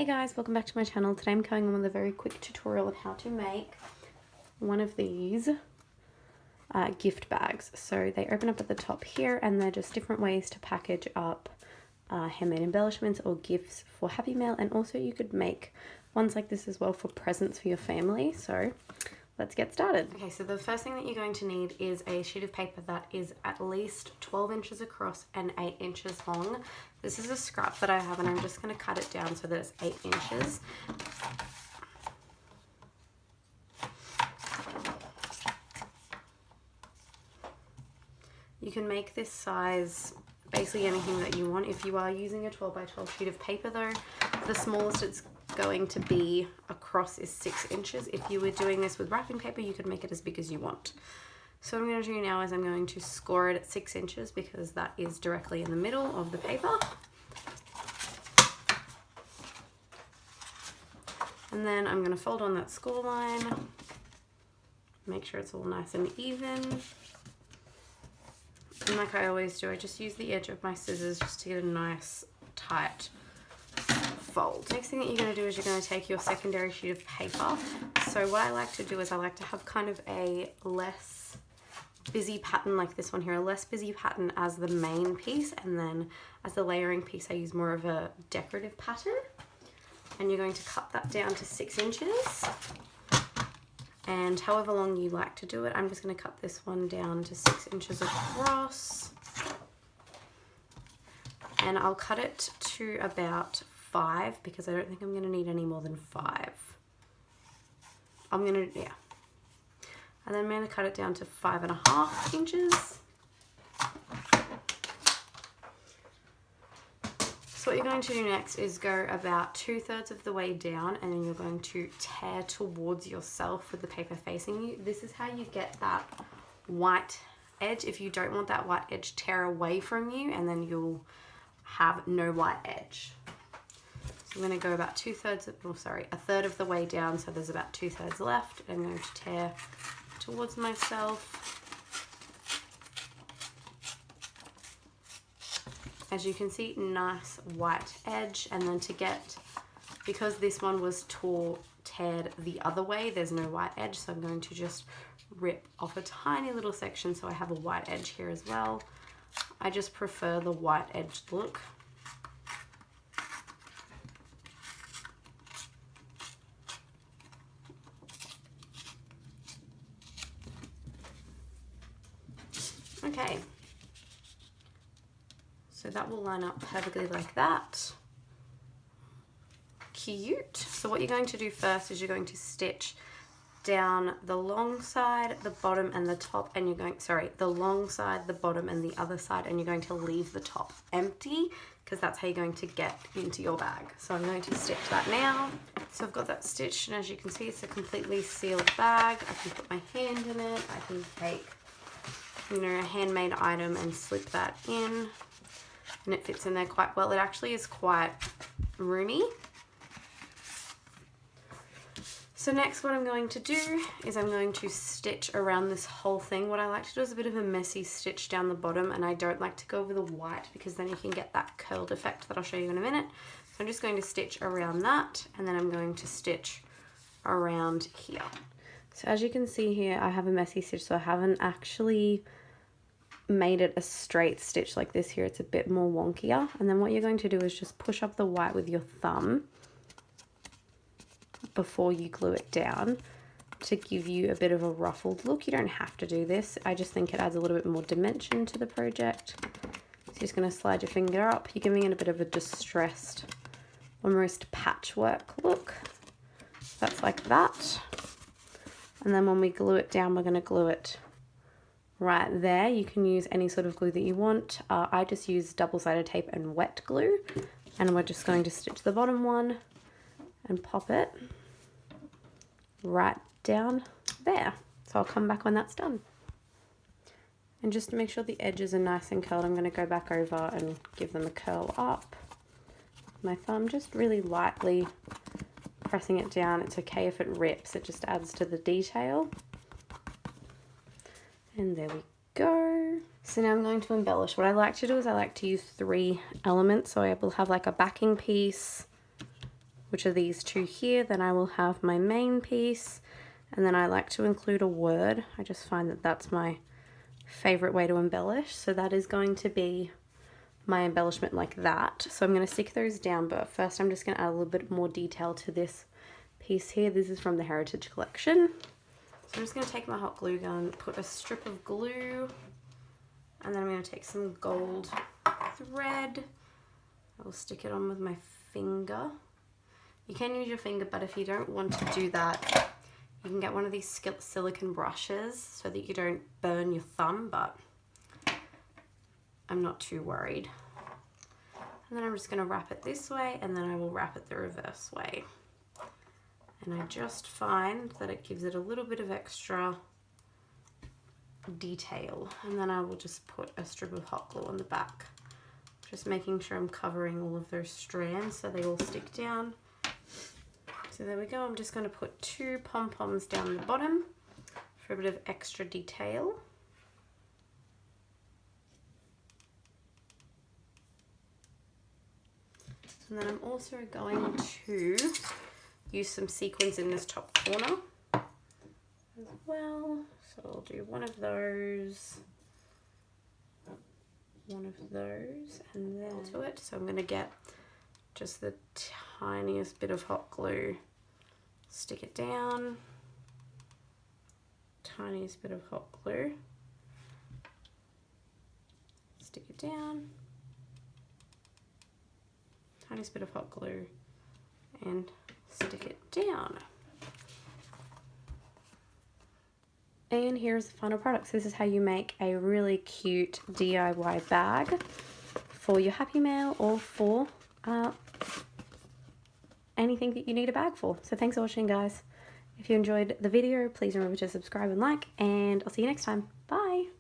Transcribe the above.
Hey guys, welcome back to my channel. Today I'm going on with a very quick tutorial of how to make one of these gift bags. So they open up at the top here and they're just different ways to package up handmade embellishments or gifts for Happy Mail, and also you could make ones like this as well for presents for your family. So let's get started. Okay, so the first thing that you're going to need is a sheet of paper that is at least 12 inches across and 8 inches long. This is a scrap that I have and I'm just going to cut it down so that it's 8 inches. You can make this size basically anything that you want. If you are using a 12 by 12 sheet of paper though, the smallest it's going to be across is 6 inches. If you were doing this with wrapping paper, you could make it as big as you want. So what I'm going to do now is I'm going to score it at 6 inches because that is directly in the middle of the paper. And then I'm going to fold on that score line, make sure it's all nice and even. And like I always do, I just use the edge of my scissors just to get a nice tight fold. Next thing that you're going to do is you're going to take your secondary sheet of paper. So what I like to do is I like to have kind of a less busy pattern like this one here, a less busy pattern as the main piece, and then as the layering piece I use more of a decorative pattern. And you're going to cut that down to 6 inches. And however long you like to do it, I'm just going to cut this one down to 6 inches across. And I'll cut it to about 5 because I don't think I'm going to need any more than 5. And then I'm going to cut it down to 5.5 inches. So what you're going to do next is go about 2/3 of the way down, and then you're going to tear towards yourself with the paper facing you. This is how you get that white edge. If you don't want that white edge, tear away from you and then you'll have no white edge. So I'm going to go about a third of the way down, so there's about 2/3 left. I'm going to tear towards myself. As you can see, nice white edge. And then because this one was teared the other way, there's no white edge, so I'm going to just rip off a tiny little section so I have a white edge here as well. I just prefer the white edged look. Okay. So that will line up perfectly like that. Cute. So what you're going to do first is you're going to stitch down the long side, the bottom and the top, and the long side, the bottom and the other side, and you're going to leave the top empty because that's how you're going to get into your bag. So I'm going to stitch that now. So I've got that stitched, and as you can see, it's a completely sealed bag. I can put my hand in it. I can take, a handmade item and slip that in. And it fits in there quite well. It actually is quite roomy. So next what I'm going to do is I'm going to stitch around this whole thing. What I like to do is a bit of a messy stitch down the bottom, and I don't like to go over the white because then you can get that curled effect that I'll show you in a minute. So I'm just going to stitch around that, and then I'm going to stitch around here. So as you can see here, I have a messy stitch, so I haven't actually made it a straight stitch like this here. It's a bit more wonkier. And then what you're going to do is just push up the white with your thumb before you glue it down to give you a bit of a ruffled look. You don't have to do this. I just think it adds a little bit more dimension to the project. So you're just going to slide your finger up. You're giving it a bit of a distressed, almost patchwork look. That's like that. And then when we glue it down, we're going to glue it right there. You can use any sort of glue that you want. I just use double-sided tape and wet glue, and we're just going to stitch the bottom one and pop it right down there. So I'll come back when that's done. And just to make sure the edges are nice and curled, I'm going to go back over and give them a curl up. My thumb, just really lightly pressing it down. It's okay if it rips, it just adds to the detail. And there we go. So now I'm going to embellish. What I like to do is I like to use 3 elements. So I will have like a backing piece, which are these two here, then I will have my main piece, and then I like to include a word. I just find that that's my favorite way to embellish. So that is going to be my embellishment like that. So I'm going to stick those down, but first I'm just going to add a little bit more detail to this piece here. This is from the Heritage Collection. So I'm just going to take my hot glue gun, put a strip of glue, and then I'm going to take some gold thread. I will stick it on with my finger. You can use your finger, but if you don't want to do that, you can get one of these silicone brushes so that you don't burn your thumb, but I'm not too worried. And then I'm just going to wrap it this way, and then I will wrap it the reverse way. And I just find that it gives it a little bit of extra detail. And then I will just put a strip of hot glue on the back, just making sure I'm covering all of those strands so they all stick down. So there we go. I'm just going to put 2 pom-poms down the bottom for a bit of extra detail. And then I'm also going to use some sequins in this top corner as well. So I'll do one of those, and then to it. So I'm going to get just the tiniest bit of hot glue, stick it down, tiniest bit of hot glue, stick it down, tiniest bit of hot glue, and stick it down. And here's the final product. So this is how you make a really cute DIY bag for your Happy Mail or for anything that you need a bag for. So thanks for watching, guys. If you enjoyed the video, please remember to subscribe and like, and I'll see you next time. Bye.